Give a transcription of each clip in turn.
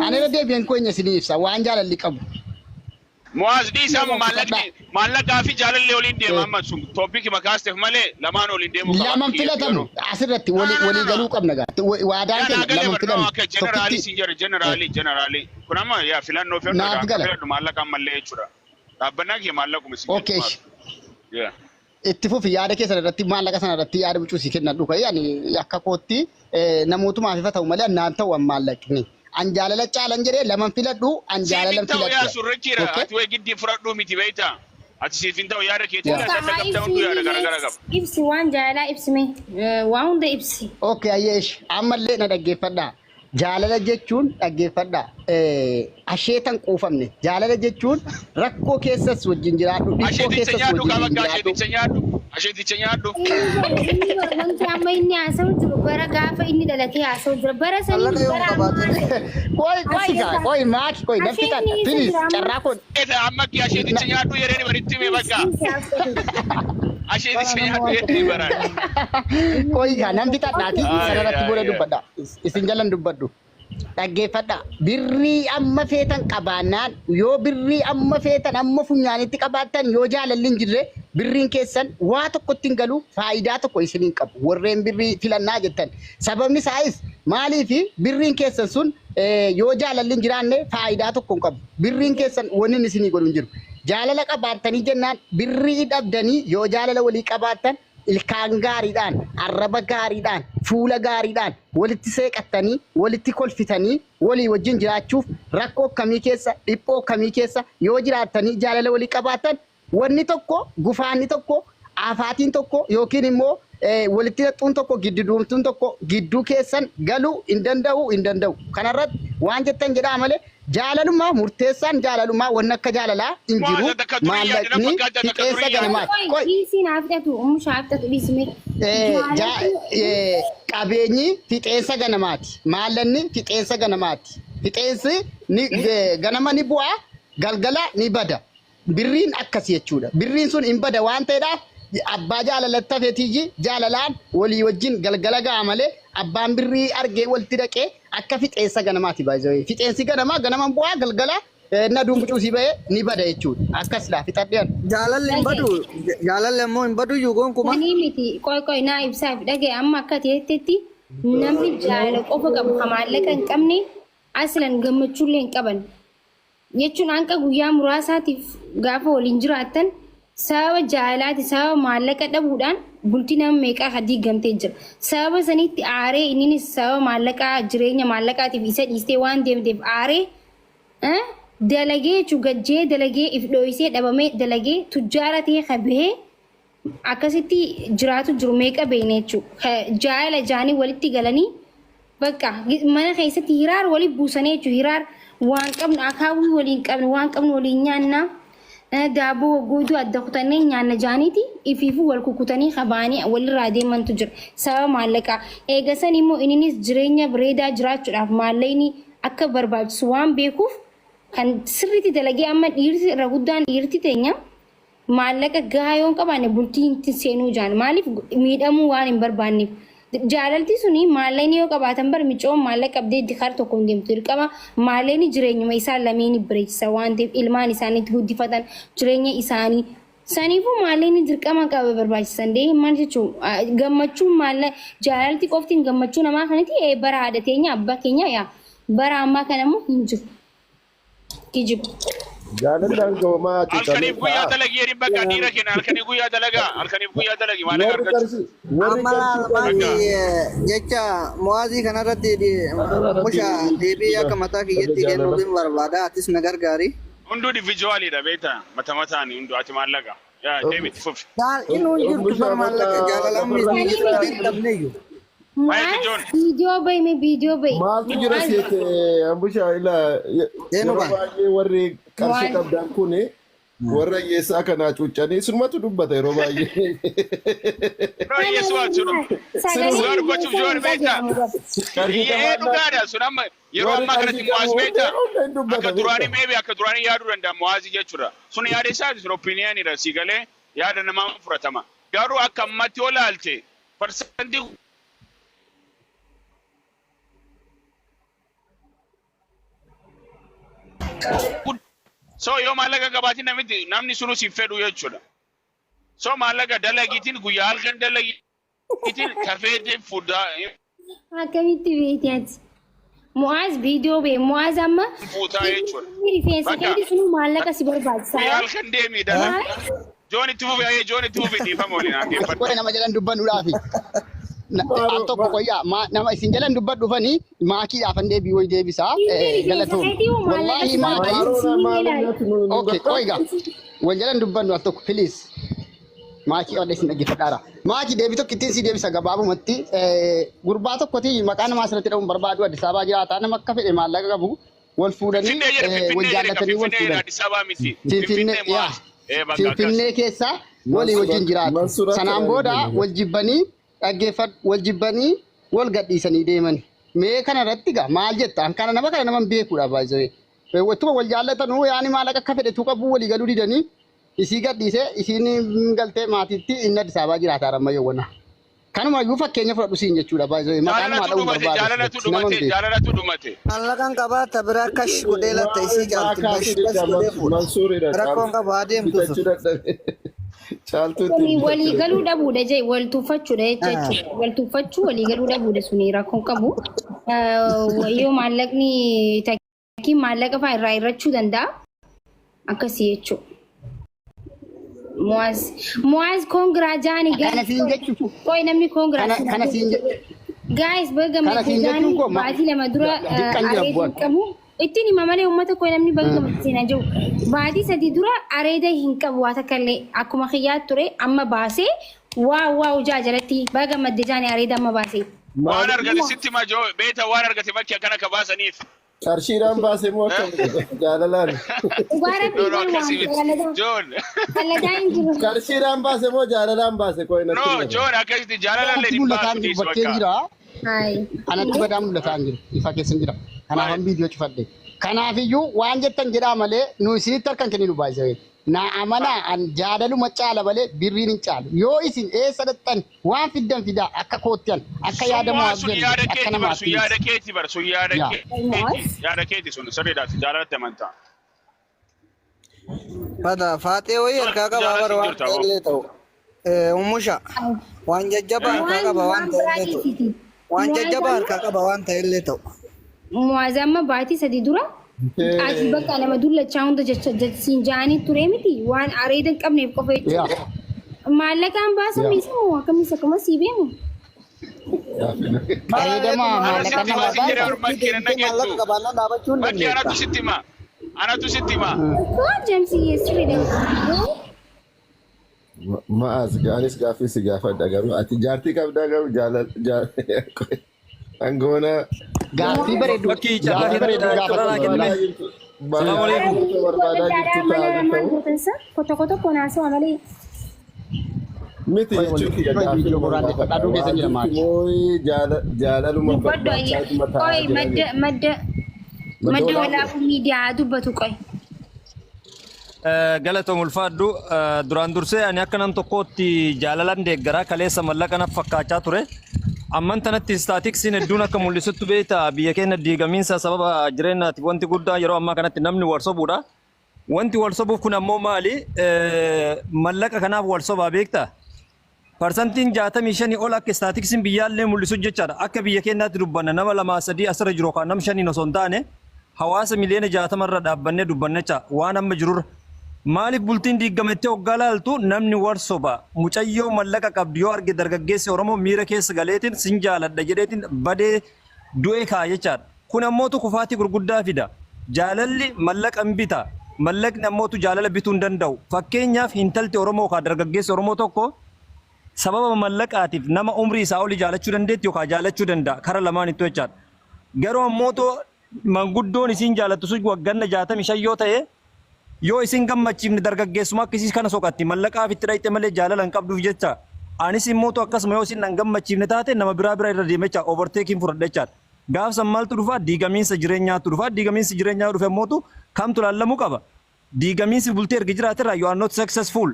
أنا ردي بين كوني سنيف سوانجال اللي كم مواز دي سام مالك في جال اللي ولين دي ماما سوم توبيك مكاستف مالي لما نولين دي لا ما امتلتهم عسرت ولي قالوا كم نجا وعدان لا ما امتلتهم جنرالي كنا ما يا فلان نو فلان مالك أم مالي يشرا ربنا كي مالك مسيح أوكي اتفقوا في يارك سنة رتي مالك سنة رتي يارك بتشوف كنا دوكا يعني يكاكوتي نموت ما في فتاة ومالي نانتا ومالك ني أنجالا challenge لما فيلادو أنجالا لما فيلادو يا سوريكيرا أتوي جدي فرادو ميتيبيتا أتسيفينتا ويارك يتلا تكتب تاون يارك غرغرغ إبسي وان جالا إبسي مي وان ده إبسي أوكي أيش عمل لنا دقي فدا جالا جتشون دقي فدا أشيتان كوفمني جالا جتشون ركو كيسس وجنجراتو أشيتي تنيادو كابا أشيتي تنيادو أشيتي تنيادو wanti amma inni haasa'u jiru bara gaafa inni dhalatee haasa'u jira bara sanii bara koi maaki koi namti tan finis carraa kun eta amma ki asheeti nyaadhu yereni baritti me bakka asheeti nyaadhu yereni bara koi ga namti tan naati sanarratti booda dubbadha isin jalan dubbadhu dhaggeeffadha birrii amma feetan qabaannaan yoo birrii amma feetan amma funyaanitti qabaattan yoo jaalalli hin jirre birriin keessan waa tokkotti hin galu faayidaa tokko isiniin qabu warreen birrii filannaa jettan sababni isaas maaliifi birriin keessan sun yoo jaalalli hin jiraanne faayidaa tokko hin qabu birriin keessan wanni isinii godhu hin jiru jaalala qabaattanii jennaan birrii dhabdanii yoo jaalala walii qabaattan ilkaan gaariidhaan arraba gaariidhaan fuula gaariidhaan walitti seeqattanii walitti kolfitanii walii wajjin jiraachuuf rakkoo kamii keessa dhiphoo kamii keessa yoo jiraattanii jaalala walii qabaattan wanni tokko gufaanni tokko afaatiin tokko yookiin immoo walitti hidhachuun tokko gidduumtuun tokko gidduu keessan galuu hin danda'u kanarratti waan jettan jedhaa malee jaalalummaa murteessaan jaalalummaa wanna akka jaalalaa hin jiru maallaqni fixeensa ganamaati dhiisiin haftatu haftatu dhiisime qabeenyi fixeensa ganamaati maallaqni fixeensa ganamaati fixeensi ganama ni bu'aa galgala ni bada birriin akkasi jechuudha birriin sun hin bada waan ta'eedhaaf abbaa jaalalatta feetiji jaalalaan walii wajjin galgala ga'a malee abbaan birrii argee walitti dhaqee akka fixeensa ganamaati baay'ee fixeensi ganaman bu'aa galgala na dumbucuu si ba'ee ni bada jechuudha akkas laa fixadheen jaalalli immoo hin badu yuugoon kuma ani miti qoy naa ibsaaf dhagee amma akka ta'etti namni jaalala qofa qabu maallaqa hin qabne aslan gammachuullee hin qaban jechuun hanqa guyyaa muraasaatiif gaafa waliin jiraattan sababa jaalalaati sababa maallaqa dhabuudhaan bultii nama meeqaa hadii gamtee jira sababa sanitti aaree innis sababa maallaqaa jireenya maallaqaatiif isa dhiistee waan deemteef aaree dalagee gajjee dalagee if dhooysee dhabamee dalagee tujjaara ta'ee kabee akkasitti jiraatu jiru meeqa beekne jechuudha jaalala jaanii walitti galanii bakka mana keessatti hiraar waliif buusanii jechuudha hiraar waan qabnu akaawwii waliin qabnu waan qabnu waliin nyaannaa daaboo gooduu adda kutannee nyaanna jaaniiti ifiifu wal kukutanii qabaanii walirraa deemantu jira sababa maallaqaa eegasan immoo innis jireenya bareedaa jiraachuudhaaf maallaqni akka barbaachisu waan beekuuf kan sirriitti dalagee amma dhiirti irra guddaan dhiirti teenya maallaqa gahaa yoo qabaanne bultii hin seenuu jaan maaliif miidhamuu waan hin barbaanneef jaalalti suni maallaqni yoo qabaatan bar micoon maallaqa qabdee dikar tokko hin deemtu dirqama maallaqni jireenyuma isaa lameen bareechisa waan ta'eef ilmaan isaaniitti guddifatan jireenya isaanii saniifuu maallaqni dirqama qaba barbaachisan dee maal jechuun gammachuun maallaqa jaalalti qoftiin gammachuu namaa kanatti bara haadha teenya abbaa keenya yaa bara ammaa kana immoo hin jiru kijibu. Jaalallaan goomaa halkaniif guyyaa dalagii yeri bakka dhiira kenna halkaniif guyyaa dalagaa halkaniif guyyaa dalagii maal argachuu amma jecha muwaazii kanarratti musha deebii akka mataa kiyyatti kennuutiin barbaada atis na gargaari hunduu individuaalidha beekta matamataan hunduu ati maallaqa yaa deemiti fufi inni hunduu bar maallaqa jaalalaan miidhagina dhabneeyyu video bay me video bay maaltu jira seete ambusha ila baay'ee warri qarshii qabdan kun warra hiyyeessaa kanaa cuuccanii sunumatu dubbata yeroo baay'ee hiyyeessu waan sun dhugaa dubbachuuf joon beekta dhugaadha sun amma yeroo ammaa kanatti muwaaz beekta akka duraanii meebi akka duraanii yaaduu danda'a muwaazii jechuudha sun yaada isaati sun opiniyaanidha si galee yaada namaa fudhatama garuu akka ammatti yoo laalte persentii so yoo maallaqa qabaatiin namni sunus hin fedhu jechuudha. So maallaqa dalagiitiin guyyaa halkan dalagiitiin kafeetiin fuddaa akkamitti beekti Muaz video be Muaz amma fuutaa jechuudha. rifeensa keetti sunu maallaqa si barbaachisa. Guyyaa halkan deemii dalaga. Joon itti fufee dhiifama waliin haa deeffadhu. Qoy nama jalan dubbannuudhaafi. Al tokko qoyyaa nama isin jalan dubbadhu dhufanii maakiidhaaf an deebii wayi deebisaa galatoom. Wallaahi maakii. Okay qoyga. Wal jalan dubbannu al tokko please. Maakii odda isin dhaggeeffadhaara. Maakii deebii tokko ittiin si deebisa gabaabumatti gurbaa tokkoti maqaa namaa asirratti dhabuun barbaadu Addis Ababaa jiraataa nama akka fedhe maallaqa qabu wal fuudhanii wal jaallatanii wal fuudhan. Finfinnee keessa walii wajjin jiraatu. Sanaan booda wal jibbanii wal jibbanii wal gadhiisanii deeman. Mee kana irratti gaa maal jetta? Kana nama kana nama beekuudha baay'ee. Wattuma wal jaallatanu yaani maallaqa akka fedhe tu qabu walii galuu didanii isii gadhiisee isiin galtee maatiitti inni Addis Ababaa jiraataa rammayyoo wana. Kanuma iyyuu fakkeenya fudhadhu siin jechuudha baay'ee. Maqaan namaa dha'uun barbaadu. Jaalalatu dhumate. Maallaqaan qabaata bira kash godhee latta isii jaalti bas godhee fuudha. Rakkoon qabaa deemtu. Walii galuu dhabuudha jee wal tuuffachuudha jechuudha. Wal tuuffachuu walii galuu dhabuudha suni rakkoon qabu. Yoo maallaqni takkii maallaqa fa'aa irraa irrachuu danda'a. Akkasii jechuudha. Muaz kongiraa jaani Kana siin jechuudha. Qoy namni kongiraa Kana siin jechuudha. guys baga jaani baatii lama dura areeda qabu ittiin hima malee uummata koo namni baga seenaa jiru baatii sadii dura areeda hin qabu waa takka illee akkuma xiyyaa ture amma baasee waaw jaajalatti baga madde jaani areeda amma baasee. Waan argate sitti ma joo beeta waan argate bakki akkana ka baasaniif. Qarshiidhaan baasee moo akkam jaalalaan? Joon. Qarshiidhaan baasee moo jaalalaan baasee koo No, Joon akkasitti jaalalaan lee Mul'ataan jiru bakkeen jira. Kanatti badaa mul'ataan jiru. Ifa keessan jira. Kanaaf an viidiyoo cufadhe. Kanaafiyyuu waan jettan jedhaa malee nu isinitti harkan kenninu baay'ee. Na amanaa an jaalalu macaala malee birriin hin caalu. Yoo isin eessa dhattan waan fiddan fidaa akka koottiyan akka yaadamu akka namaatti. Yaada keeti bar sun yaada keeti sun sirriidhaati jaalalatte amantaa. Bada faatee wayii harkaa qabaa bara waan ta'ellee ta'u. Ummusha waan jajjabaa harkaa qaba waan ta'ellee ta'u. Waan jajjabaa harkaa qaba waan ta'ellee ta'u. Muwaazamma baatii sadii dura ati bakka nama dullachaa hunda jechaan jaanii ture miti waan areeda hin qabneef qofa jechuudha. Maallaqaan baasan miisamu akkamiis akkuma sii beemu. Fayyadamaa maallaqa nama Bakki anatu sitti hima. Anatu sitti hima. Koo James yesterday. Ma'aas gaanis gaaffii si gaafadha garuu ati jaartii qabdaa garuu Angoona gaaffii bareedu carraa kenname. Salaam alaikum. Koto konaasoo amalee. miti jechuun jaalaluma madda walaabuu miidiyaa dubbatu qoy. Galatoom ulfaadhu duraan dursee ani akka nam tokkootti jaalalan deeggaraa kaleessa mallaqa naaf fakkaachaa ture. Amman tanatti istaatiksiin hedduun akka mul'isutti beekta biyya keenya diigamiinsa sababa jireenyaati wanti guddaa yeroo ammaa kanatti namni wal sobuudha. Wanti wal sobuuf kun ammoo maali? Mallaqa kanaaf wal sobaa beekta. Parsantiin 65 ol akka istaatiksiin biyyaallee mul'isu jechaadha. Akka biyya keenyaatti dubbanna nama 2-3 asirra jiru kan nam 5 osoo hin taane hawaasa miliyoona 60 irra dhaabbannee dubbanne waan amma jirurra. Maaliif bultiin diigamettee hoggaa laaltu namni wal soba mucayyoo mallaqa qabdu yoo arge dargaggeessi Oromoo miira keessa galeetiin sin jaaladha jedheetiin badee du'ee kaa jechaadha. Kun ammootu kufaatii gurguddaa fida. Jaalalli mallaqa hin bita. Mallaqni ammootu jaalala bituu hin danda'u. Fakkeenyaaf intalti Oromoo kaa dargaggeessi Oromoo tokko sababa mallaqaatiif nama umrii isaa olii jaalachuu dandeetti yookaan jaalachuu danda'a kara lamaan itti jechaadha. Garuu ammootu manguddoon isiin jaalattu sun wagganna 65 yoo ta'e yoo isin gammachiifne dargaggeessuma akkasii kana soqatti mallaqaaf itti dhayite malee jaalala hin qabduuf jecha anis immootu akkasuma yoo isin hin gammachiifne taate nama biraa irra deeme jecha overtaking fudhadhe jecha gaafsan maaltu dhufa diigamiinsa jireenyaatu dhufa diigamiinsi jireenyaa dhufe mootu kamtu laallamuu qaba diigamiinsi bultee erga jiraaterraa you are not successful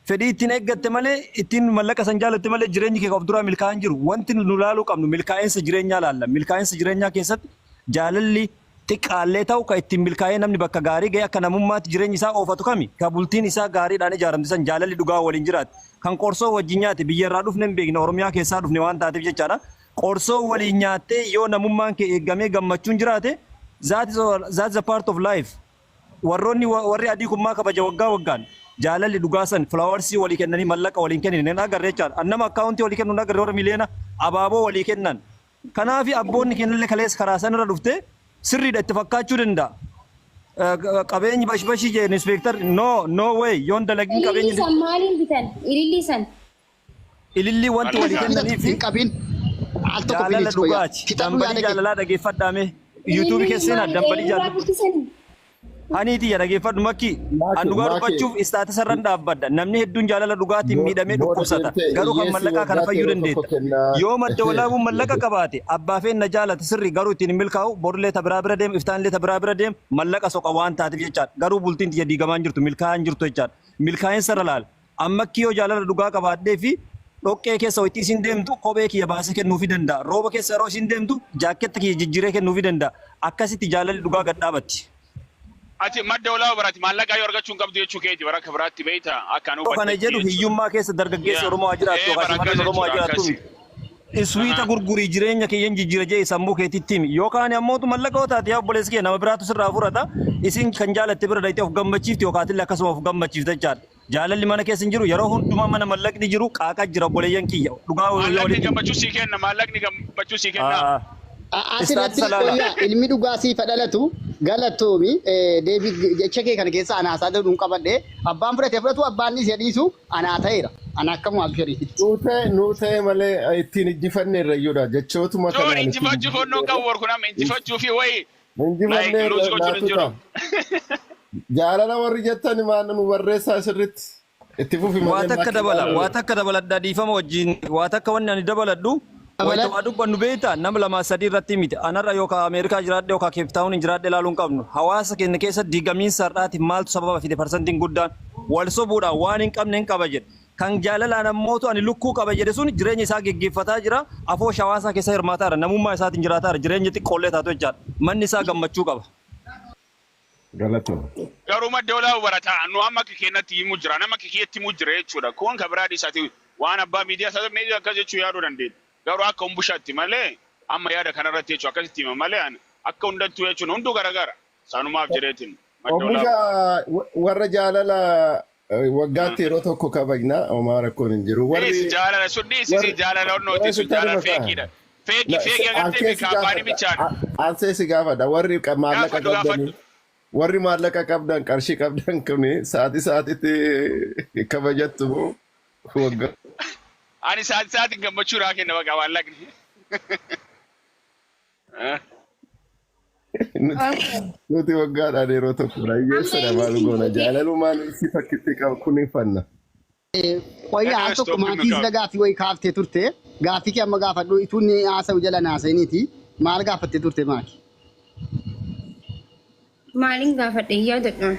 fedhii ittiin eeggatte malee ittiin mallaqa san jaalatte malee jireenyi kee of duraa milkaa'an jiru. Wanti nu laaluu qabnu milkaa'insa jireenyaa laalla. Milkaa'insa jireenyaa keessatti jaalalli xiqqaallee ta'u kan ittiin milkaa'ee namni bakka gaarii ga'e akka namummaatti jireenyi isaa oofatu kami kan bultiin isaa gaariidhaan ijaaramte san jaalalli dhugaa waliin jiraate kan qorsoo wajjin nyaate biyya irraa dhufne hin beekne Oromiyaa keessaa dhufne waan taateef jechaadha. Qorsoo waliin nyaattee yoo namummaan kee eeggamee gammachuun jiraate that's a part of life. Warri adii kummaa kabaja waggaa waggaan jaalalli dhugaa san filaawarsii walii kennanii mallaqa waliin kennan hin agarre jechaadha. Annama akkaawuntii walii kennu hin agarre warra miliyoona abaaboo walii kennan. Kanaaf abboonni kennallee kalees karaa sanarra dhufte sirriidha itti fakkaachuu danda'a. Qabeenyi bashbashii jee inspektar no way yoon dalagin qabeenyi. Ililli san maaliin bitan? Ililli san. Ililli wanti walii kennanii fi jaalala dhugaati. Dambalii jaalalaa dhageeffadhaame yuutuubii keessaa dambalii jaalalaa. Haniiti ya dhageeffadhu makki an dhugaa dubbachuuf istaatisa irraan dhaabbadha. Namni hedduun jaalala dhugaatiin miidhamee dhukkubsata. Garuu kan mallaqaa kana fayyuu dandeetta. Yoo madda walaabuun mallaqa qabaate abbaa feenna jaalate sirri garuu ittiin hin milkaa'u borulee tabiraa bira deemu iftaanlee tabiraa bira deemu mallaqa soqa waan taateef jechaadha. Garuu bultiin tiyya diigamaan jirtu milkaa'aan jirtu jechaadha. Milkaa'insa irra laala. Ammakki yoo jaalala dhugaa qabaadhee fi dhoqqee keessa ho'itti isin deemtu kophee kiyya baasee kennuufii danda'a. Rooba keessa yeroo isin deemtu jaaketta kiyya jijjiiree kennuufii danda'a. Akkasitti jaalalli dhugaa gad dhaabatti. Ati madda walaa baraati maallaqaa yoo argachuun qabdu jechuu keeti baraka biraatti beeyta akkaan hubatte. Kana jedhu hiyyummaa keessa dargaggeessa Oromoo jiraattu yookaan Oromoo jiraattu. Iswiita gurgurii jireenya keeyyan jijjiira jee sammuu keetitti himi yookaan ammoo tu mallaqa taate yaa obboleessi kee nama biraatu sirraa furata isin kan jaalatte bira dhayitee of gammachiifti yookaan illee akkasuma of gammachiifte jechaadha. Jaalalli mana keessa hin jiru yeroo hundumaa mana mallaqni jiru qaaqaa jira obboleeyyan kiyya dhugaa maallaqni gammachuu sii kenna maallaqni gammachuu sii kenna. Asirratti ilmi dhugaa siif dhalatu galatoomi deebii jecha kee kana keessa anaasaa dhuun qabadhe abbaan fudhatu abbaan isa dhiisu anaa ta'eera ana akkamu abshirii. Nuutee malee ittiin injifanne irrayyuudha jechootuma kanaan. Joon injifachuu fonnoo qabu warkunama injifachuu fi wayi. Injifanne jaalala warri jettan maana nu barreessaa sirritti itti fufi malee. Waa takka dabaladhaa dhiifama wajjin waa takka wanni ani dabaladhu. Wayita dubbannu beektaa nama lama sadii irratti miti anarra yookaan Ameerikaa jiraadhe yookaan Keeptaawun jiraadhe ilaaluun qabnu hawaasa keenya keessa diigamiinsa har'aati maaltu sababa fide parsantiin guddaan wal sobuudhaan waan hin qabne hin qaba jedhe kan jaalalaan ammootu ani lukkuu qaba jedhe sun jireenya isaa geggeeffataa jira afoosh hawaasaa keessa hirmaataa jira namummaa isaatiin jiraataa jira jireenya xiqqoollee taatu jechaadha manni isaa gammachuu qaba. Garuu madda walaa barataa nu amma keenyatti himuu jira nama kiyyeetti himuu jira jechuudha kun kan biraa dhiisaati waan abbaa miidiyaa isaa akkas jechuu yaaduu dandeenya. Garuu akka umbushaatti malee amma yaada kanarratti jechuun akkasitti hima malee akka hundattuu jechuun hunduu garagara saanumaaf jireetiin. Oomishaa warra jaalala waggaatti yeroo tokko kabajna homaa rakkoon hin jiru. Jaalala sun dhiisisi jaalala onnooti sun jaalala feekiidha. Feekii agartee kaampaanii bichaadha. Ansee si gaafadha warri maallaqa qabdanii warri maallaqa qabdan qarshii qabdan kuni sa'aatitti kabajattu waggaa. Ani sa'aatiin gammachuu raa kenna baqa maallaqni. Nuti waggaadhaan yeroo tokko raayyeessadha maal goona jaalalumaan si fakkitti qabu kunuunfanna. Wayyaa tokko maatii sida gaaffii wayii kaaftee turte gaaffii kee amma gaafadhu ituun haasa'u jala naasaniiti maal gaafattee turte maaki? Maaliin gaafadhe yaadadhu.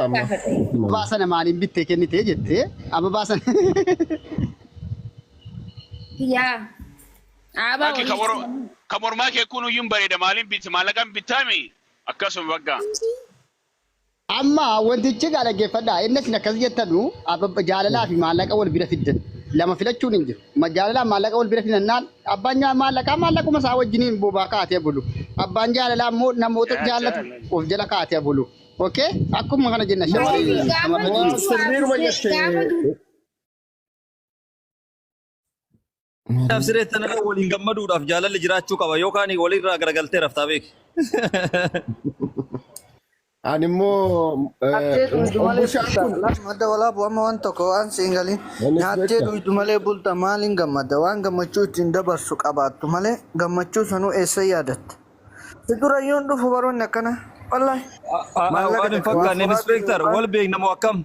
Ababaa sana maaliin bittee kennitee jettee ababaa sana. Yaa. Abaa kan mormaa kee kun iyyuu bareeda maaliin bitti maallaqaan bittaami akkasuma baggaa. Amma wantichi dhaggeeffadhaa innis akkas jettanu jaalalaa fi maallaqa wal bira fiddan lama filachuun hin jiru. Jaalalaa maallaqa wal bira fidannaan abbaan maallaquma isaa wajjiniin bobaa kaatee bulu. Abbaan jaalalaa immoo namoota jaallatu of jala kaatee bulu. Okay? Akkuma kana jenna Sireetti nama waliin gammaduudhaaf jaalalli jiraachuu qaba yookaan walirraa garagaltee raftaa beeki. Ani immoo madda walaa bu'ama waan tokko waan siingalii nyaattee dhuydu malee bulta maaliin gammadda waan gammachuu ittiin dabarsu qabaattu malee gammachuu sanuu eessa yaadatta. Dura yoon dhufu baroonni akkana wallahi. Waan hin fakkaanne inspektar wal beeknamoo akkam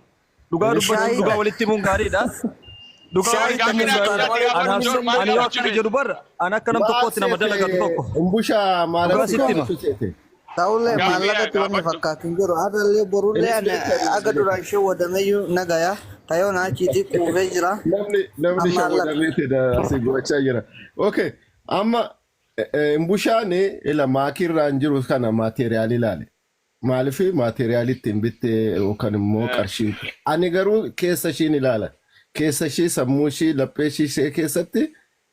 dhugaa dubbachuu dhugaa walitti himuun gaariidha. Dhugaa walitti himuun gaariidha. Ani yoo akkana jedhu barra ani akka nam tokkootti nama dalagatu tokko. Umbushaa maal Ta'ullee Gaaffii maallaqatti wanni gaafachuu. fakkaatu hin jiru. Haadhallee borullee ani aga duraan ishee wadameyyuu nagaya. Tayoon achiitii quufee jira. namni shaawwadameeti asii gochaa jira. Okay, amma Mbushaane ila maakirraan jiru kana maateriyaal ilaale. Maaliif maateriyaal ittiin bittee yookaan immoo qarshii. Ani garuu keessa ishiin ilaala. Keessa ishii sammuu ishii laphee ishii keessatti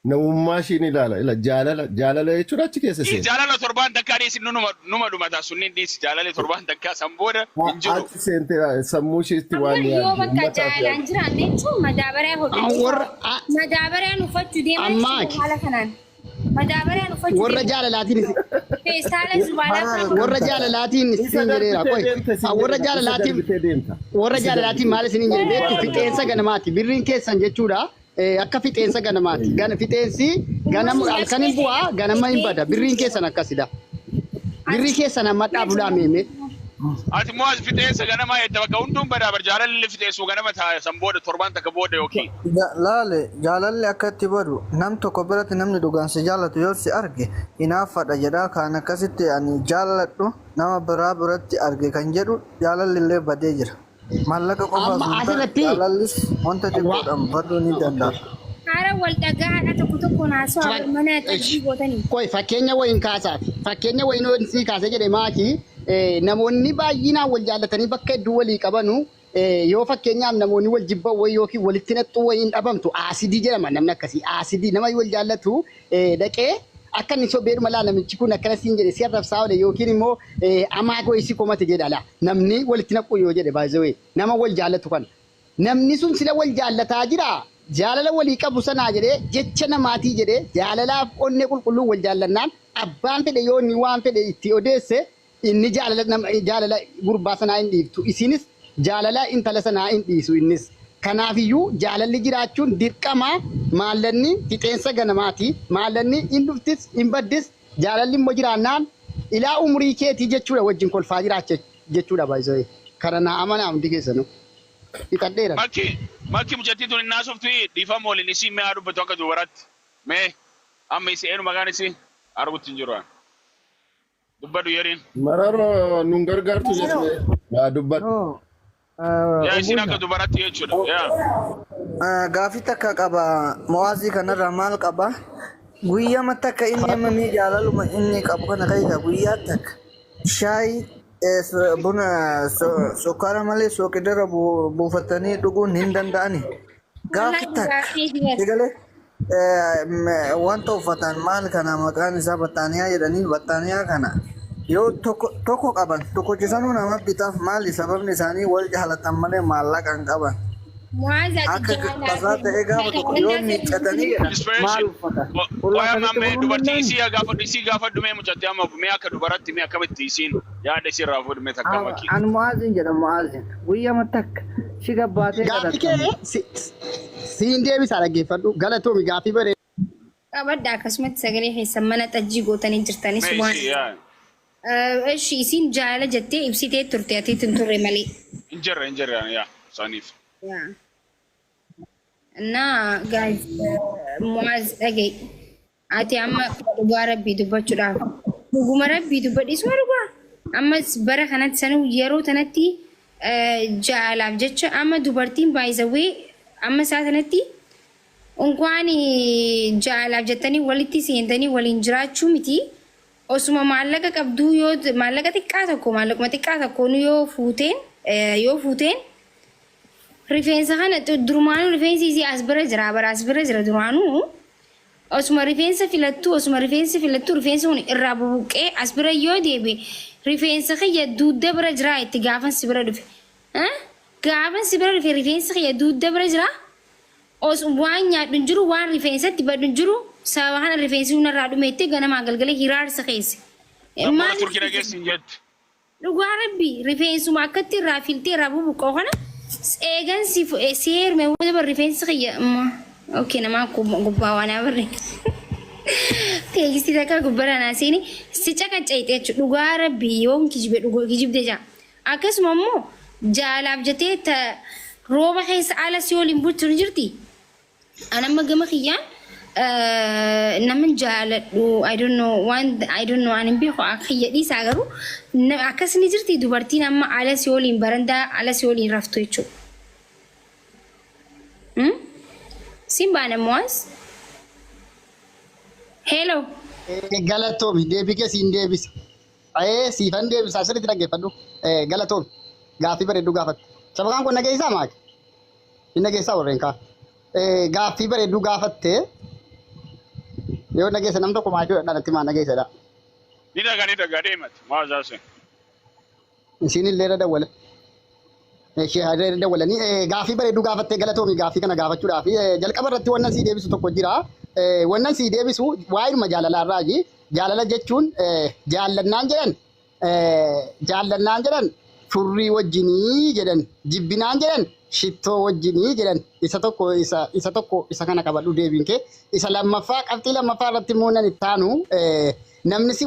namummaa ishiin ilaala. Ila jaalala jechuudha achi keessa ishee. Jaalala torbaan takkaa dhiisi numa dhumata sunniin dhiisi jaalala torbaan takkaa san booda hin jiru. Achi seentee sammuu ishiitti waan yoo bakka jaalaan jiraanne jechuun madaabaryaa hodhu. Madaabariyaan uffachuu deeman haala kanaan. Madaabariyaan uffachuu warra jaalalaatiin feestaala zubaalaa warra jaalalaatiin isin jedheera qoy warra jaalalaatiin maal isin jedhe beektu fixeensa ganamaati birriin keessan jechuudha akka fixeensa ganamaati fixeensi ganam halkanin bu'aa ganama hin bada birriin keessan akkasidha birrii keessan amma dhaabulaa meeme Ati immoo as fixeensa ganama edda bakka hunduun badaa bar jaalalli fixeessu ganama ta'a san booda torbaan takka booda yookiin. Laale jaalalli akka itti badu nam tokko biratti namni dhugaan si jaalatu yoo si arge hinaaffadha jedhaa kaan akkasitti ani jaaladhu nama biraa biratti arge kan jedhu jaalalli illee badee jira. Maallaqa qofaaf jaalallis wanta xiqqoodhaan baduu ni danda'a. Haara wal dhagaa haadha tokko naasoo mana tajii gootanii. Qoy fakkeenya wayiin kaasaati fakkeenya wayiin si kaasee jedhe maatii namoonni baay'inaan wal jaallatanii bakka hedduu walii qabanu yoo fakkeenyaaf namoonni wal jibban wayii yookiin walitti naxxuu wayiin dhabamtu aasidii jedhama namni akkasii aasidii nama wal jaallatu dhaqee akka inni sobbeedhu malaa namichi kun akkana siin jedhe si arrabsaa oole yookiin immoo amaa goyisi komate jedhala namni walitti naqqu yoo jedhe baay'ee nama wal jaallatu kana namni sun sila wal jaallataa jira jaalala walii qabu sanaa jedhee jecha namaatii jedhee jaalalaaf onnee qulqulluu wal jaallannaan abbaan fedhe yoo inni waan fedhe itti odeesse inni jaalala gurbaa sanaa hin dhiiftu isinis jaalala intala sanaa hin dhiisu innis kanaafiyyuu jaalalli jiraachuun dirqama maallanni fixeensa ganamaati maallanni hin dhuftis hin baddis jaalalli immoo jiraannaan ilaa umurii keetii jechuudha wajjin kolfaa jiraacha jechuudha baay'ee kana naa amanaa hundi keessanuu fixadheera. Makki mucattii tun innaa softu dhiifama waliin isii mee haa dubbatu akka dubaratti mee amma isii eenyu maqaan isii argutti hin jiru. Dubbadhu yeriin. Maraaroo nun gargaartu jechuudha. Yaa dubbadhu. Yaa isin akka dubaratti jechuudha. Gaafii takka qaba mo'aazii kanarraa maal qaba guyyaa takka inni ammamii jaalaluma inni qabu kana keessa guyyaa takka shaayi buna sukkaara malee sooqidarra buufatanii dhuguun hin danda'ani. Gaafii takka wanta uffatan maal kana maqaan isaa battaaniyaa jedhanii battaaniyaa kana yoo tokko qaban tokkochisanuu nama bitaaf maali sababni isaanii wal jaalatan malee maallaqa hin qaban. Akka basaa ta'ee gaafa tokko yoo miiccatanii maal uffatan. Dubartii isii gaafa dhumee mucattee amma mee akka dubaratti mee akkamitti isiin yaada isii irraa fuudhumee takka makkii. An Mu'aazin jedhama Mu'aazin guyyaa takka si gabbaatee kadhatan. Siin deebisaa dhaggeeffadhu galatoomi gaafii bare. Qabadda akkasumatti sagalee keessan mana xajjii gootanii jirtanii subhaan. Eshi isin jaalala jettee ibsitee turte ati turre malee. Injirra yaa saniif. Naa guys Mu'aaz dhagee ati amma dhugaa rabbii dubbachuudhaaf dhuguma rabbii dubbadhiisuma dhugaa ammas bara kanatti sanuu yeroo tanatti jaalaaf jecha amma dubartiin baay'isawee amma isaa sanatti unkwaan jaalaaf jettanii walitti seentanii waliin jiraachuu miti osuma maallaqa qabduu yoo maallaqa maallaquma xiqqaa tokko yoo fuuteen rifeensa kana durumaanuu rifeensi isii as bira jira durumaanuu osuma rifeensa filattu rifeensi kun irraa bubuqqee as bira yoo deebe rifeensa kiyya duudda bira jira itti gaafan si bira dhufe rifeensa kiyya duudda bira jira waan nyaadhu hin jiru waan rifeensatti badhu hin jiru sababa kana rifeensi hundarraa dhumeetti ganamaa galgalee hiraarsa keesse. Amma turkii dhageessin jettu. Dhugaa rabbii rifeensuma akkatti irraa filtee irraa bubuqqoo kana eegan si heerume wanta bar rifeensa kiyya okay nama gubbaa waan abarre teegisti takka gubbara naasini si caqacayte jechuudha dhugaa rabbii yoon kijibde jaa akkasuma immoo jaalaaf jettee rooba keessa ala si waliin bulchu jirti anamma gama kiyyaan naman jaaladhu I don't know ani beeku akhiyyadhi saagaru akkasni jirti dubartiin amma ala si waliin barandaa ala si waliin raftu jechuudha. Simbaana moas. Hello. Galatoomi deebii kee siin deebisa. Siifan deebisa asirratti dhaggeeffadhu. Galatoomi gaaffii bareedduu gaafatte. Sabaqaan kun nageessaa maali? Hin nageessaa warreen kaan. Gaaffii bareedduu gaafatte. Yoo nageessa nam tokko maachuu dhalatti maa nageessadha. Ni dhagaa deemati maazaa sun. Isiin illee irra dawwale. Irra dawwalanii gaaffii bareedduu gaafattee galatoomi gaaffii kana gaafachuudhaaf jalqaba irratti wannan sii deebisu tokko jira. Wannan sii deebisu waa'ee jaalalaa irraaji. Jaalala jechuun jaallannaan jedhan furrii wajjinii jedhan jibbinaan jedhan shittoo wajjinii jedhan isa tokko isa kana qabadhu deebiin kee isa lammaffaa qabxii lammaffaa irratti immoo nan ittaanu namni si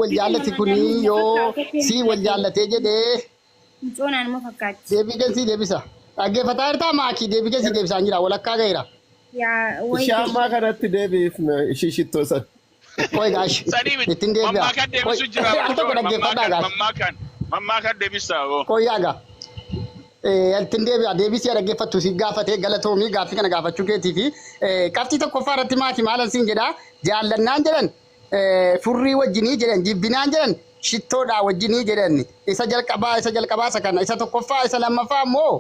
wal jaallati kuni yoo si wal jaallatee jedhee Joonaan moo fakkaatti? deebii kee sii deebisa dhaggeeffataa jirtaa maakii deebii kee sii deebisaan jira walakkaa ga'eera. Ishee ammaa kanatti deebiif ishii shittoo san. Koy gaash ittiin deebi'a. Mammaa kan deebisu jira. Al tokko dhaggeeffadhaa gaash. Mammaa kan deebisaa oo. Koy yaaga. Ittiin deebi'a deebisee dhaggeeffattu si gaafatee galatoomii gaaffii kana gaafachuu keetii fi qabxii tokkoffaa irratti maaki maalan siin jedhaa jaallannaan jedhan furrii wajjinii jedhan jibbinaan jedhan shittoodhaa wajjinii jedhan isa jalqabaa isa kana isa tokkoffaa isa lammaffaa immoo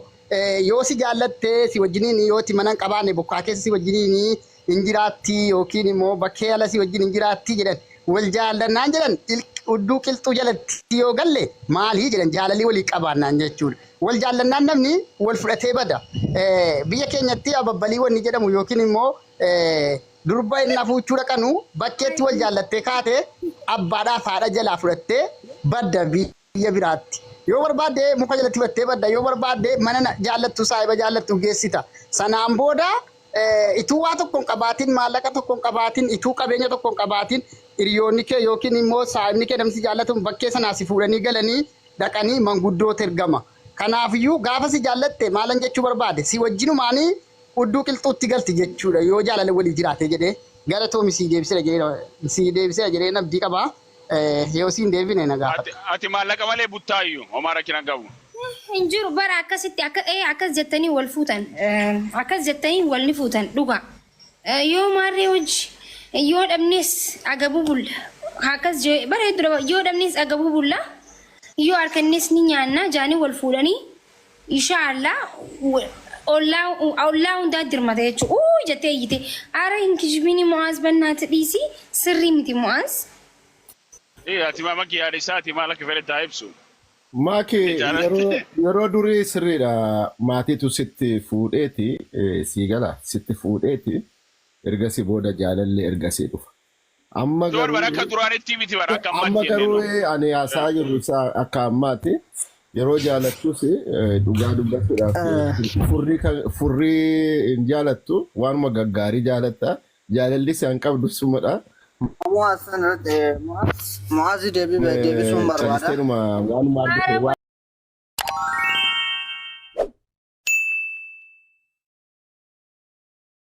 yoo si jaallattee si wajjiniin yoo ti manan qabaanne bokkaa keessa si wajjiniin hin jiraatti yookiin immoo bakkee ala si wajjin hin jiraatti jedhan wal jaallannaan jedhan udduu qilxuu jalatti yoo galle maalii jedhan jaalalii walii qabaannaan jechuudha. Wal jaallannaan namni wal fudhatee bada. Biyya keenyatti ababbalii wanni jedhamu yookiin immoo durba inni fuuchuu dhaqanu bakkeetti wal jaallattee kaatee abbaadhaaf haadha jalaa fudhattee badda biyya biraatti. Yoo barbaadde muka jalatti battee badda yoo barbaadde mana jaallattu saahiba jaallattu geessita. Sanaan booda ituu waa tokko hin qabaatin maallaqa tokko hin qabaatin ituu qabeenya tokko hin qabaatin hiriyoonni kee yookiin immoo saahibni kee namsi jaallatu bakkee sanaa si fuudhanii galanii dhaqanii manguddoota ergama. Kanaafiyyuu gaafa si jaallatte maalan jechuu barbaade si wajjinumaanii udduu qilxuutti galti jechuudha yoo jaalala walii jiraate jedhee galatoomi si deebisee jedhee nabdii qabaa. Yoo siin deebine na gaafata. Ati maallaqa malee buttaayyuu homaa rakkina qabu. Injiru bara akkasitti akkas jettanii wal fuutan akkas jettanii wal ni fuutan dhuga yoo maarree hojii yoo dhabnes agabuu bulla akkas bareedu yoo dhabnes agabuu bulla yoo harkannes ni nyaanna jaanii wal fuudhanii inshaallah ollaa hundaa dirmata jechuudha jettee eeyyite aara hin kijibini mo'aas bannaati dhiisi sirrii miti mo'aas. Ati maama kiyyaadha isaati maal akka fedhe taa ibsu. Maaki yeroo durii sirriidha maatiitu sitti fuudheeti sii gala sitti fuudheeti ergasii booda jaalalli ergasii dhufa. Amma garuu ani haasaa jirru isaa akka ammaati yeroo jaalattus dhugaa dubbachuudhaaf furrii hin jaalattu waanuma gaggaarii jaalatta jaalalli isaan qabdu sumadha. Muazzi deebii sun barbaada.